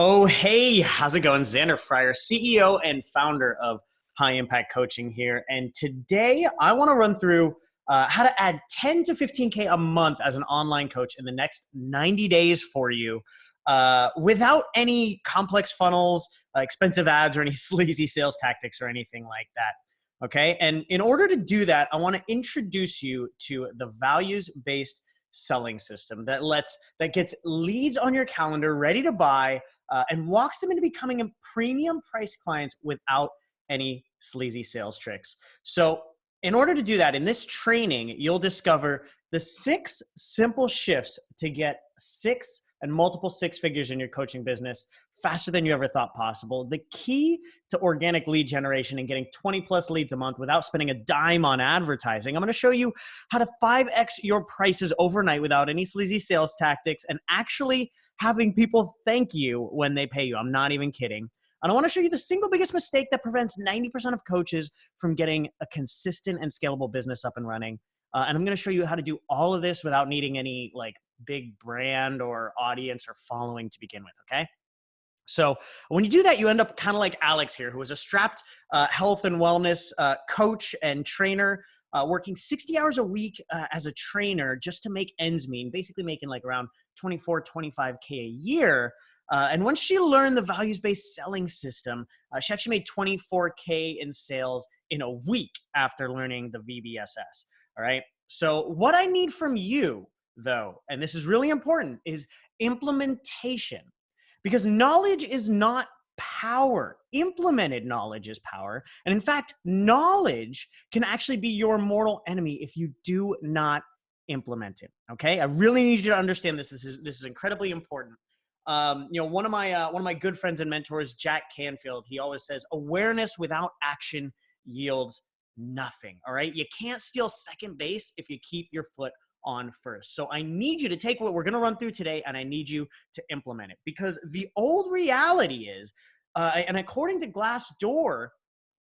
Oh, hey, how's it going? Xander Fryer, CEO and founder of High Impact Coaching here. And today I want to run through how to add 10 to 15K a month as an online coach in the next 90 days for you without any complex funnels, expensive ads, or any sleazy sales tactics or anything like that. Okay. And in order to do that, I want to introduce you to the values-based selling system that gets leads on your calendar ready to buy and walks them into becoming a premium price clients without any sleazy sales tricks. So in order to do that, in this training, you'll discover the 6 simple shifts to get 6 and multiple 6 figures in your coaching business faster than you ever thought possible. The key to organic lead generation and getting 20 plus leads a month without spending a dime on advertising. I'm going to show you how to 5x your prices overnight without any sleazy sales tactics and actually having people thank you when they pay you. I'm not even kidding. And I want to show you the single biggest mistake that prevents 90% of coaches from getting a consistent and scalable business up and running. And I'm going to show you how to do all of this without needing any like big brand or audience or following to begin with. Okay. So when you do that, you end up kind of like Alex here, who is a strapped health and wellness coach and trainer, working 60 hours a week as a trainer just to make ends meet, basically making like around 24, 25K a year. And once she learned the values-based selling system, she actually made 24K in sales in a week after learning the VBSS. All right. So what I need from you, though, and this is really important, is implementation. Because knowledge is not power. Implemented knowledge is power. And in fact, knowledge can actually be your mortal enemy if you do not implement it. Okay, I really need you to understand this. This is incredibly important. One of my good friends and mentors, Jack Canfield, he always says, awareness without action yields nothing. All right, you can't steal second base if you keep your foot on first. So I need you to take what we're going to run through today and I need you to implement it, because the old reality is, and according to Glassdoor,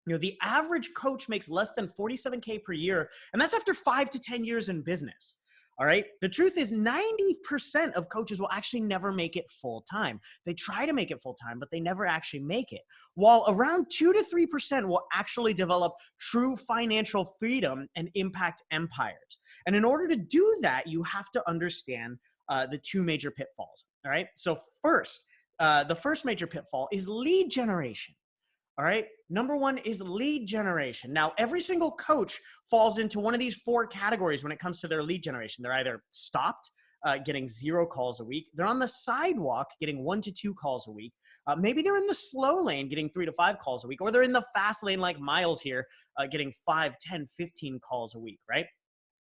the average coach makes less than 47K per year. And that's after 5 to 10 years in business. All right. The truth is 90% of coaches will actually never make it full time. They try to make it full time, but they never actually make it. While around 2 to 3% will actually develop true financial freedom and impact empires. And in order to do that, you have to understand the 2 major pitfalls. All right. So first, the first major pitfall is lead generation. All right. Number 1 is lead generation. Now, every single coach falls into one of these 4 categories when it comes to their lead generation. They're either stopped, getting 0 calls a week. They're on the sidewalk, getting 1 to 2 calls a week. Maybe they're in the slow lane, getting 3 to 5 calls a week, or they're in the fast lane like Miles here, getting 5, 10, 15 calls a week, right?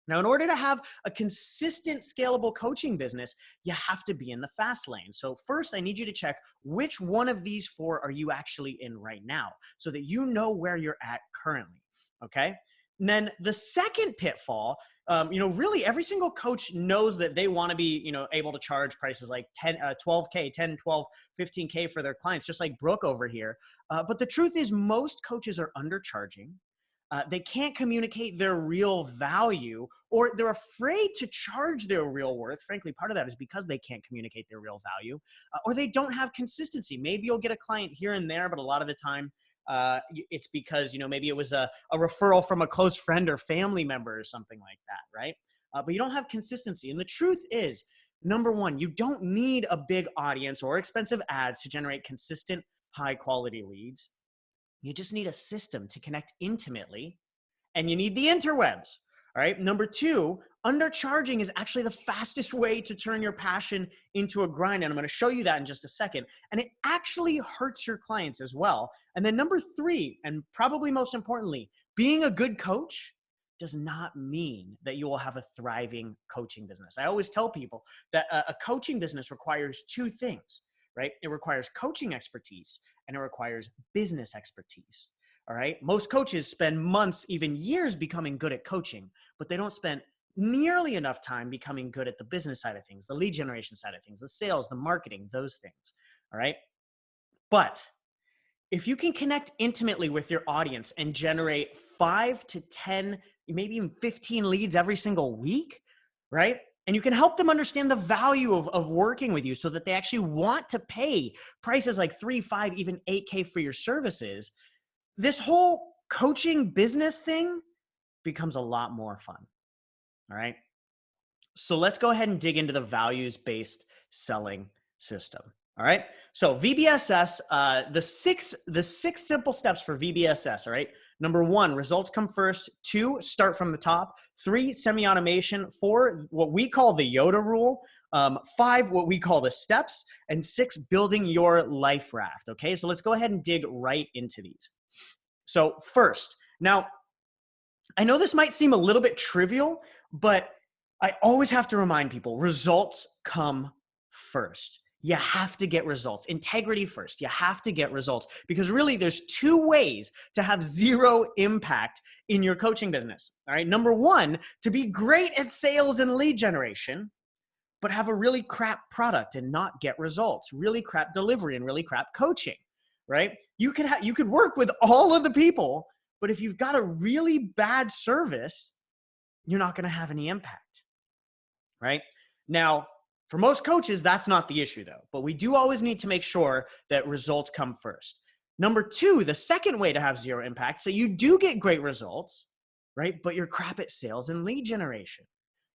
Now, in order to have a consistent, scalable coaching business, you have to be in the fast lane. So first, I need you to check which one of these 4 are you actually in right now so that you know where you're at currently, okay? And then the second pitfall, really every single coach knows that they want to be, able to charge prices like 12K, 10, 12, 15K for their clients, just like Brooke over here. But the truth is most coaches are undercharging. They can't communicate their real value, or they're afraid to charge their real worth. Frankly, part of that is because they can't communicate their real value, or they don't have consistency. Maybe you'll get a client here and there, but a lot of the time it's because, maybe it was a referral from a close friend or family member or something like that, right? But you don't have consistency. And the truth is, number 1, you don't need a big audience or expensive ads to generate consistent, high quality leads. You just need a system to connect intimately, and you need the interwebs. All right. Number 2, undercharging is actually the fastest way to turn your passion into a grind. And I'm going to show you that in just a second. And it actually hurts your clients as well. And then number 3, and probably most importantly, being a good coach does not mean that you will have a thriving coaching business. I always tell people that a coaching business requires 2 things, right? It requires coaching expertise and it requires business expertise. All right. Most coaches spend months, even years becoming good at coaching, but they don't spend nearly enough time becoming good at the business side of things, the lead generation side of things, the sales, the marketing, those things. All right. But if you can connect intimately with your audience and generate 5 to 10, maybe even 15 leads every single week, right? and you can help them understand the value of working with you so that they actually want to pay prices like 3, 5, even 8K for your services, this whole coaching business thing becomes a lot more fun. All right. So let's go ahead and dig into the values-based selling system. All right. So VBSS, the six simple steps for VBSS. All right. Number 1, results come first. 2, start from the top. 3, semi-automation. 4, what we call the Yoda rule. 5, what we call the steps. And 6, building your life raft. Okay. So let's go ahead and dig right into these. So first, now I know this might seem a little bit trivial, but I always have to remind people, results come first. You have to get results. Integrity first. You have to get results, because really there's 2 ways to have 0 impact in your coaching business. All right. Number 1, to be great at sales and lead generation, but have a really crap product and not get results, really crap delivery and really crap coaching, right? You could work with all of the people, but if you've got a really bad service, you're not going to have any impact, right? Now, for most coaches, that's not the issue though, but we do always need to make sure that results come first. Number 2, the second way to have 0 impact, so you do get great results, right? But you're crap at sales and lead generation.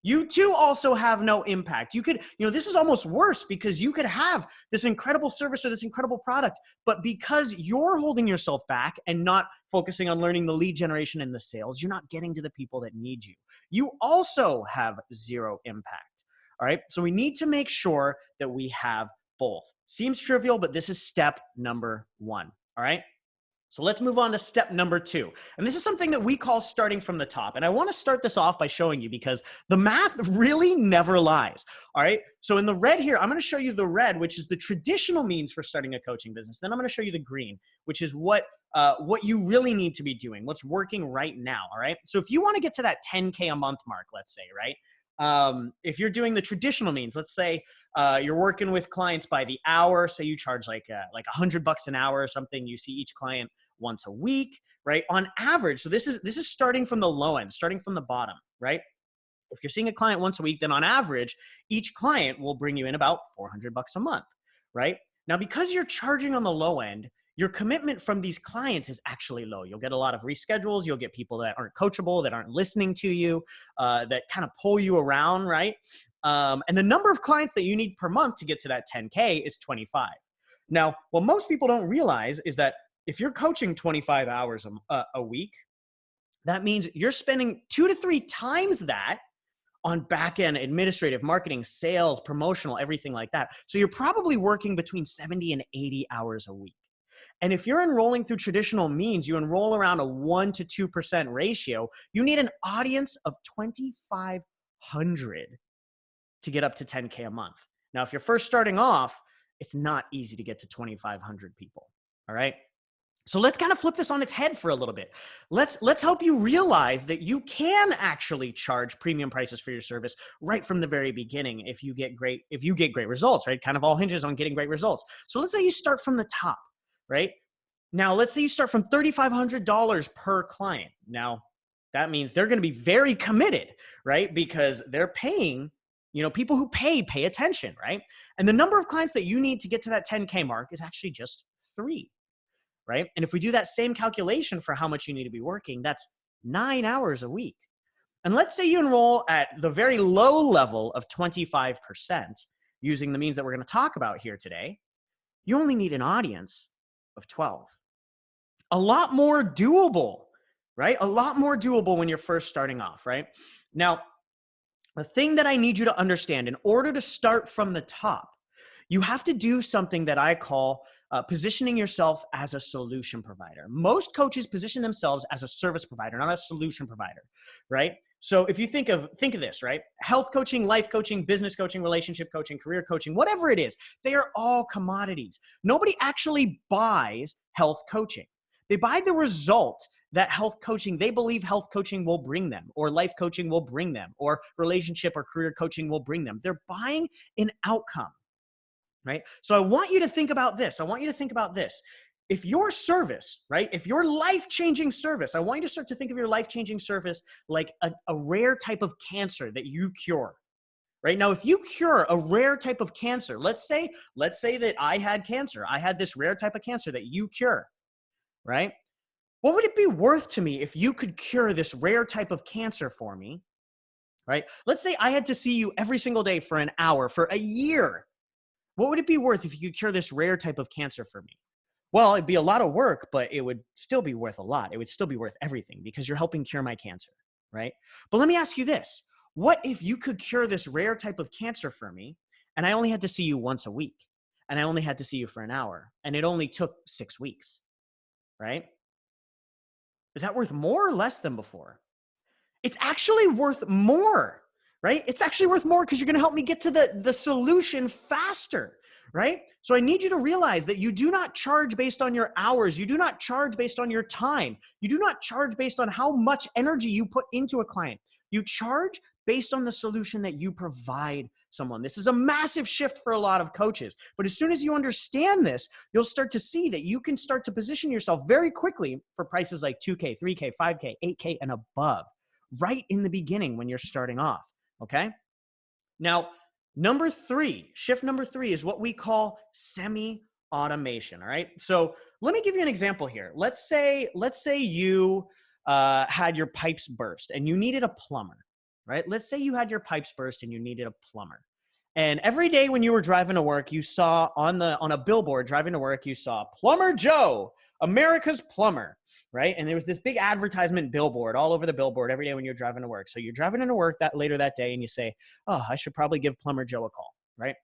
You too also have no impact. You could, this is almost worse, because you could have this incredible service or this incredible product, but because you're holding yourself back and not focusing on learning the lead generation and the sales, you're not getting to the people that need you. You also have 0 impact. All right. So we need to make sure that we have both. Seems trivial, but this is step number 1. All right. So let's move on to step number 2. And this is something that we call starting from the top. And I want to start this off by showing you, because the math really never lies. All right. So in the red here, I'm going to show you the red, which is the traditional means for starting a coaching business. Then I'm going to show you the green, which is what you really need to be doing, what's working right now. All right. So if you want to get to that 10K a month mark, let's say, right? If you're doing the traditional means, let's say you're working with clients by the hour, say you charge like $100 an hour or something. You see each client once a week, right? On average. So this is starting from the low end, starting from the bottom, right? If you're seeing a client once a week, then on average, each client will bring you in about $400 a month, right? Now, because you're charging on the low end, your commitment from these clients is actually low. You'll get a lot of reschedules. You'll get people that aren't coachable, that aren't listening to you, that kind of pull you around, right? And the number of clients that you need per month to get to that 10K is 25. Now, what most people don't realize is that if you're coaching 25 hours a week, that means you're spending 2 to 3 times that on back-end administrative, marketing, sales, promotional, everything like that. So you're probably working between 70 and 80 hours a week. And if you're enrolling through traditional means, you enroll around a 1 to 2% ratio, you need an audience of 2,500 to get up to 10K a month. Now, if you're first starting off, it's not easy to get to 2,500 people, all right? So let's kind of flip this on its head for a little bit. Let's help you realize that you can actually charge premium prices for your service right from the very beginning if you get great results, right? Kind of all hinges on getting great results. So let's say you start from the top, right? Now, let's say you start from $3,500 per client. Now, that means they're going to be very committed, right? Because they're paying, people who pay attention, right? And the number of clients that you need to get to that 10K mark is actually just 3. Right? And if we do that same calculation for how much you need to be working, that's 9 hours a week. And let's say you enroll at the very low level of 25%, using the means that we're going to talk about here today. You only need an audience of 12. A lot more doable, right? A lot more doable when you're first starting off, right? Now, the thing that I need you to understand, in order to start from the top, you have to do something that I call positioning yourself as a solution provider. Most coaches position themselves as a service provider, not a solution provider, right? So if you think of this, right? Health coaching, life coaching, business coaching, relationship coaching, career coaching, whatever it is, they are all commodities. Nobody actually buys health coaching. They buy the result that they believe health coaching will bring them, or life coaching will bring them, or relationship or career coaching will bring them. They're buying an outcome. Right? So I want you to think about this. If your service, right? If your life-changing service, I want you to start to think of your life-changing service like a rare type of cancer that you cure, right? Now, if you cure a rare type of cancer, let's say that I had cancer. I had this rare type of cancer that you cure, right? What would it be worth to me if you could cure this rare type of cancer for me, right? Let's say I had to see you every single day for an hour for a year. What would it be worth if you could cure this rare type of cancer for me? Well, it'd be a lot of work, but it would still be worth a lot. It would still be worth everything because you're helping cure my cancer, right? But let me ask you this. What if you could cure this rare type of cancer for me and I only had to see you once a week and I only had to see you for an hour and it only took 6 weeks, right? Is that worth more or less than before? It's actually worth more, right? It's actually worth more because you're going to help me get to the solution faster, right? So I need you to realize that you do not charge based on your hours. You do not charge based on your time. You do not charge based on how much energy you put into a client. You charge based on the solution that you provide someone. This is a massive shift for a lot of coaches. But as soon as you understand this, you'll start to see that you can start to position yourself very quickly for prices like 2K, 3K, 5K, 8K, and above right in the beginning when you're starting off, okay? Now, shift number three is what we call semi-automation, all right? So let me give you an example here. Let's say you had your pipes burst and you needed a plumber, right? Let's say you had your pipes burst and you needed a plumber. And every day when you were driving to work, you saw on a billboard driving to work, you saw Plumber Joe, America's plumber, right? And there was this big advertisement billboard all over the billboard every day when you're driving to work. So you're driving into work later that day and you say, oh, I should probably give Plumber Joe a call, right?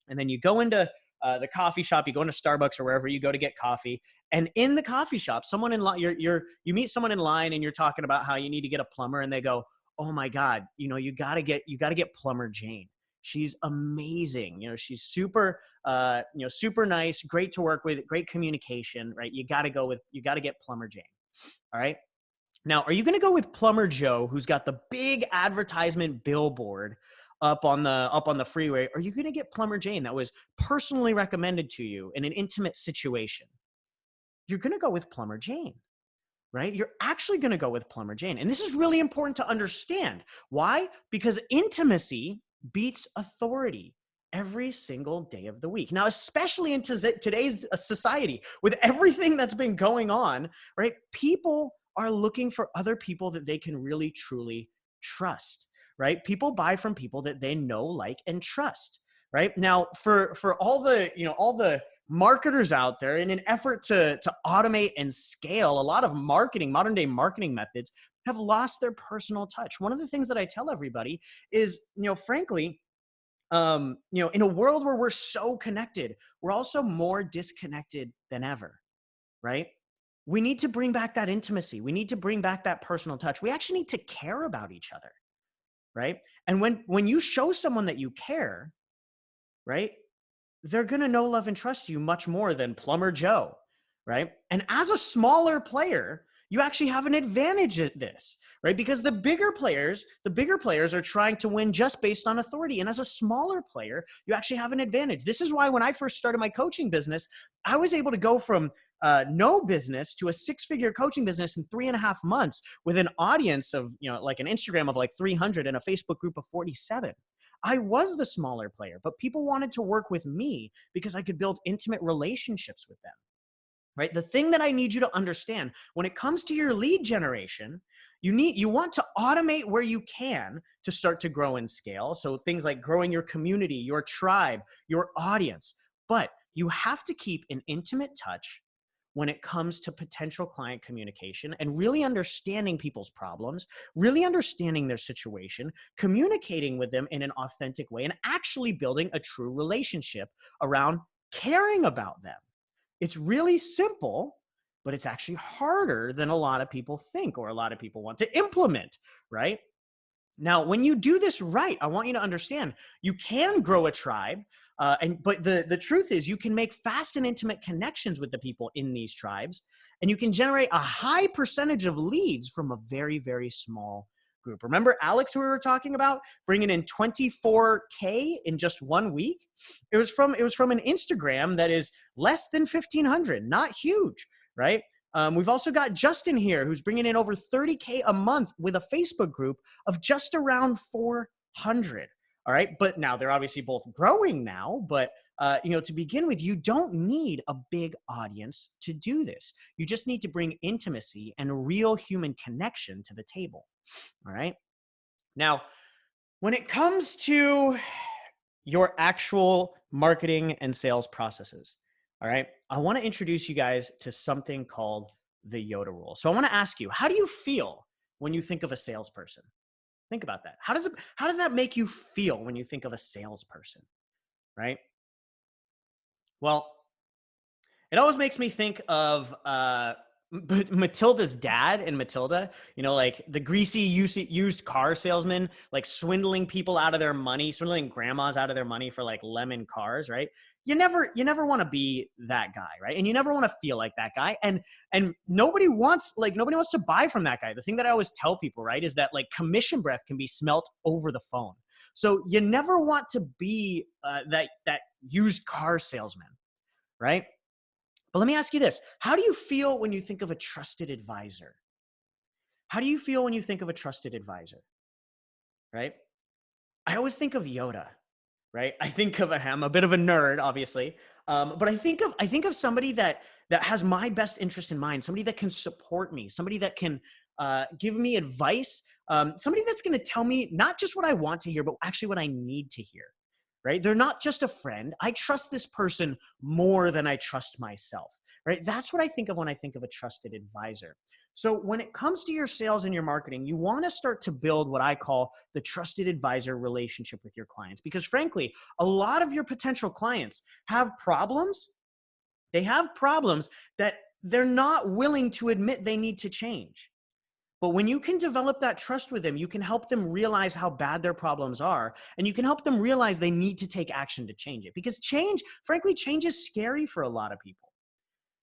And then you go into the coffee shop, you go into Starbucks or wherever you go to get coffee. And in the coffee shop, someone in line, you meet someone in line and you're talking about how you need to get a plumber and they go, oh my God, you gotta get Plumber Jane. She's amazing. She's super, super nice, great to work with, great communication, right? You got to get Plumber Jane. All right. Now, are you going to go with Plumber Joe, who's got the big advertisement billboard up on the freeway? Or are you going to get Plumber Jane that was personally recommended to you in an intimate situation? You're going to go with Plumber Jane. Right? You're actually going to go with Plumber Jane. And this is really important to understand. Why? Because intimacy beats authority every single day of the week. Now, especially in today's society, with everything that's been going on, right? People are looking for other people that they can really, truly trust, right? People buy from people that they know, like, and trust, right? Now, for all the marketers out there, in an effort to automate and scale, a lot of modern day marketing methods have lost their personal touch. One of the things that I tell everybody is, frankly, in a world where we're so connected, we're also more disconnected than ever, right? We need to bring back that intimacy. We need to bring back that personal touch. We actually need to care about each other, right? And when you show someone that you care, right, they're going to know, love, and trust you much more than Plumber Joe, right? And as a smaller player, you actually have an advantage at this, right? Because the bigger players are trying to win just based on authority. And as a smaller player, you actually have an advantage. This is why when I first started my coaching business, I was able to go from no business to a 6-figure coaching business in 3.5 months with an audience of, like an Instagram of like 300 and a Facebook group of 47. I was the smaller player, but people wanted to work with me because I could build intimate relationships with them, right? The thing that I need you to understand when it comes to your lead generation, you want to automate where you can to start to grow and scale. So things like growing your community, your tribe, your audience, but you have to keep an intimate touch when it comes to potential client communication and really understanding people's problems, really understanding their situation, communicating with them in an authentic way, and actually building a true relationship around caring about them. It's really simple, but it's actually harder than a lot of people think or a lot of people want to implement, right? Now, when you do this right, I want you to understand you can grow a tribe, but the truth is you can make fast and intimate connections with the people in these tribes, and you can generate a high percentage of leads from a very, very small group. Remember Alex, who we were talking about, bringing in 24K in just 1 week? It was from an Instagram that is less than 1,500, not huge, right? We've also got Justin here, who's bringing in over 30K a month with a Facebook group of just around 400. All right. But now they're obviously both growing now. But, to begin with, you don't need a big audience to do this. You just need to bring intimacy and real human connection to the table. All right. Now, when it comes to your actual marketing and sales processes, all right, I want to introduce you guys to something called the Yoda rule. So I want to ask you, how do you feel when you think of a salesperson? Think about that. How does that make you feel when you think of a salesperson, right? Well, it always makes me think of Matilda's dad in Matilda, like the greasy used car salesman, like swindling people out of their money, swindling grandmas out of their money for like lemon cars, right? You never want to be that guy, right? And you never want to feel like that guy. And nobody wants to buy from that guy. The thing that I always tell people, right, is that like commission breath can be smelt over the phone. So you never want to be that used car salesman, right? But let me ask you this. How do you feel when you think of a trusted advisor? How do you feel when you think of a trusted advisor? Right? I always think of Yoda, right? I think of I'm a bit of a nerd, obviously. But I think of somebody that has my best interest in mind, somebody that can support me, somebody that can give me advice, somebody that's going to tell me not just what I want to hear, but actually what I need to hear. Right? They're not just a friend. I trust this person more than I trust myself, right? That's what I think of when I think of a trusted advisor. So when it comes to your sales and your marketing, you want to start to build what I call the trusted advisor relationship with your clients. Because frankly, a lot of your potential clients have problems. They have problems that they're not willing to admit they need to change. But when you can develop that trust with them, you can help them realize how bad their problems are, and you can help them realize they need to take action to change it. Because frankly, change is scary for a lot of people,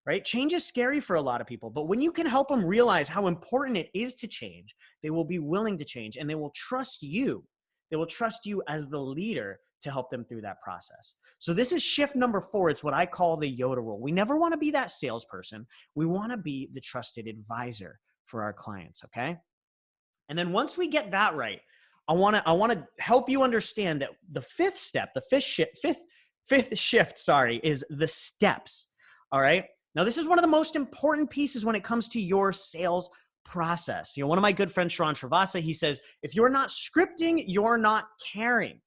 right? Change is scary for a lot of people. But when you can help them realize how important it is to change, they will be willing to change, and they will trust you. They will trust you as the leader to help them through that process. So this is shift number 4. It's what I call the Yoda rule. We never want to be that salesperson. We want to be the trusted advisor for our clients, okay? And then once we get that right, I want to help you understand that the fifth step, the fifth shift, is the steps. All right? Now this is one of the most important pieces when it comes to your sales process. One of my good friends, Sharon Travasa, he says, if you're not scripting, you're not caring.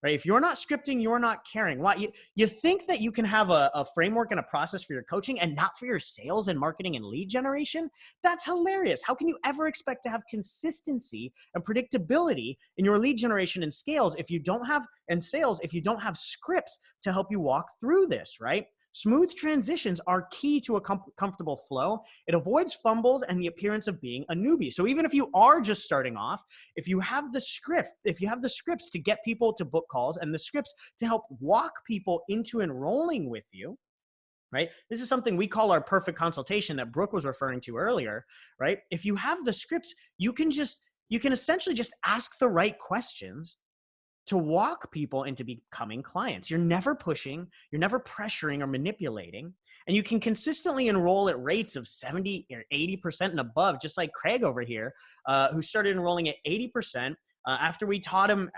Right? If you're not scripting, you're not caring. Why? You think that you can have a framework and a process for your coaching and not for your sales and marketing and lead generation? That's hilarious. How can you ever expect to have consistency and predictability in your lead generation and sales if you don't have scripts to help you walk through this, right? Smooth transitions are key to a comfortable flow. It avoids fumbles and the appearance of being a newbie. So even if you are just starting off, if you have the scripts to get people to book calls and the scripts to help walk people into enrolling with you, right? This is something we call our perfect consultation that Brooke was referring to earlier, right? If you have the scripts, you can essentially just ask the right questions to walk people into becoming clients. You're never pushing, you're never pressuring or manipulating, and you can consistently enroll at rates of 70 or 80% and above, just like Craig over here, who started enrolling at 80%. After we taught him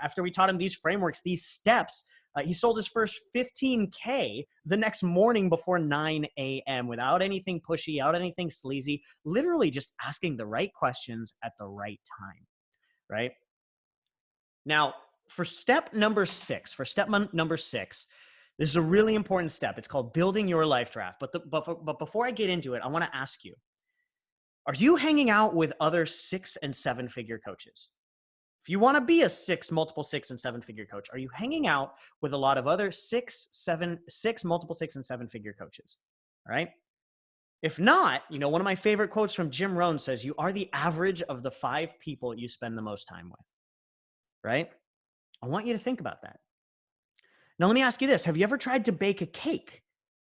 these frameworks, these steps, he sold his first 15K the next morning before 9 a.m. without anything pushy, without anything sleazy, literally just asking the right questions at the right time, right? Now, for step number 6, this is a really important step. It's called building your life draft. But before I get into it, I want to ask you, are you hanging out with other 6 and 7 figure coaches? If you want to be a multiple 6 and 7 figure coach, are you hanging out with a lot of other multiple 6 and 7 figure coaches? All right. If not, one of my favorite quotes from Jim Rohn says, you are the average of the 5 people you spend the most time with, right? I want you to think about that. Now, let me ask you this. Have you ever tried to bake a cake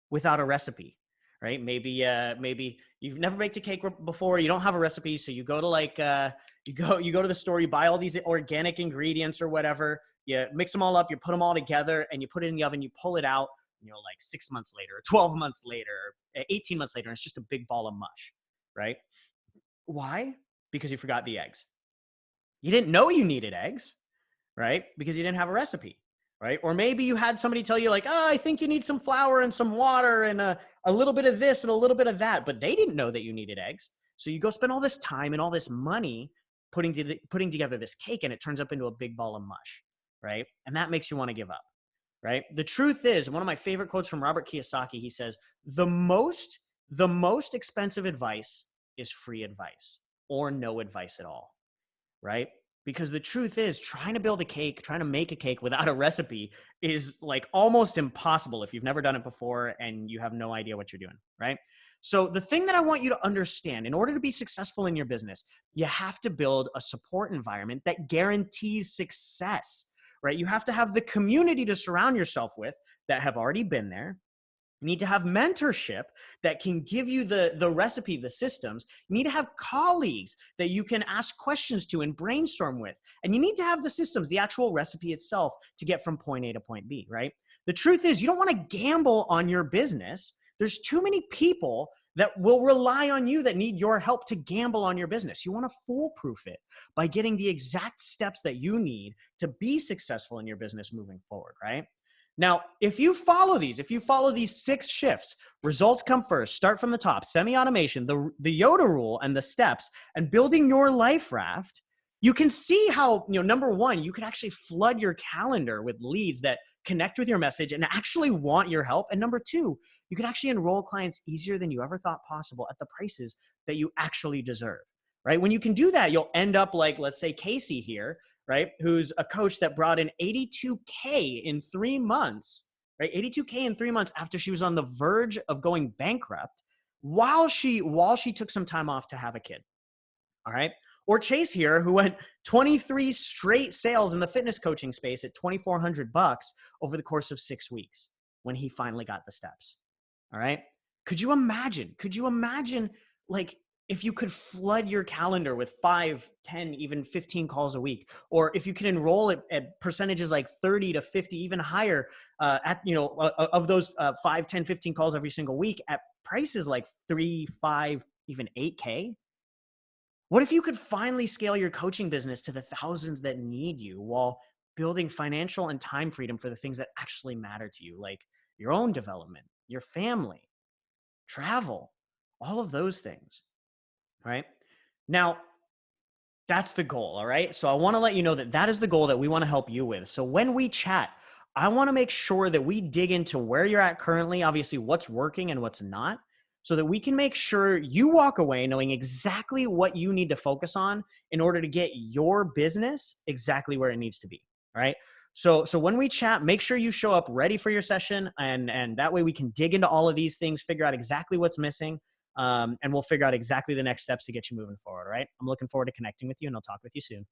without a recipe, right? Maybe you've never baked a cake before. You don't have a recipe. So you go to you go to the store, you buy all these organic ingredients or whatever. You mix them all up, you put them all together and you put it in the oven, you pull it out, like 6 months later, or 12 months later, 18 months later, and it's just a big ball of mush, right? Why? Because you forgot the eggs. You didn't know you needed eggs. right? Because you didn't have a recipe, right? Or maybe you had somebody tell you like, oh, I think you need some flour and some water and a little bit of this and a little bit of that, but they didn't know that you needed eggs. So you go spend all this time and all this money putting together this cake, and it turns up into a big ball of mush, right? And that makes you want to give up, right? The truth is, one of my favorite quotes from Robert Kiyosaki, he says, the most expensive advice is free advice or no advice at all, right? Because the truth is, trying to build a cake, trying to make a cake without a recipe is like almost impossible if you've never done it before and you have no idea what you're doing, right? So the thing that I want you to understand, in order to be successful in your business, you have to build a support environment that guarantees success, right? You have to have the community to surround yourself with that have already been there. You need to have mentorship that can give you the recipe, the systems. You need to have colleagues that you can ask questions to and brainstorm with. And you need to have the systems, the actual recipe itself, to get from point A to point B, right? The truth is, you don't want to gamble on your business. There's too many people that will rely on you that need your help to gamble on your business. You want to foolproof it by getting the exact steps that you need to be successful in your business moving forward, right? Now, if you follow these 6 shifts, results come first, start from the top, semi-automation, the Yoda rule and the steps, and building your life raft, you can see how, number one, you can actually flood your calendar with leads that connect with your message and actually want your help. And number two, you can actually enroll clients easier than you ever thought possible at the prices that you actually deserve, right? When you can do that, you'll end up like, let's say Casey here, right? Who's a coach that brought in 82K in 3 months, right? 82K in 3 months after she was on the verge of going bankrupt while she took some time off to have a kid. All right. Or Chase here, who went 23 straight sales in the fitness coaching space at $2,400 over the course of 6 weeks when he finally got the steps. All right. Could you imagine like if you could flood your calendar with 5, 10, even 15 calls a week, or if you can enroll at percentages like 30 to 50, even higher of those 5, 10, 15 calls every single week at prices like 3, 5, even 8K? What if you could finally scale your coaching business to the thousands that need you while building financial and time freedom for the things that actually matter to you, like your own development, your family, travel, all of those things, right? Now, that's the goal, all right? So I want to let you know that that is the goal that we want to help you with. So when we chat, I want to make sure that we dig into where you're at currently, obviously what's working and what's not, so that we can make sure you walk away knowing exactly what you need to focus on in order to get your business exactly where it needs to be, right? So when we chat, make sure you show up ready for your session, and that way we can dig into all of these things, figure out exactly what's missing, and we'll figure out exactly the next steps to get you moving forward, all right? I'm looking forward to connecting with you, and I'll talk with you soon.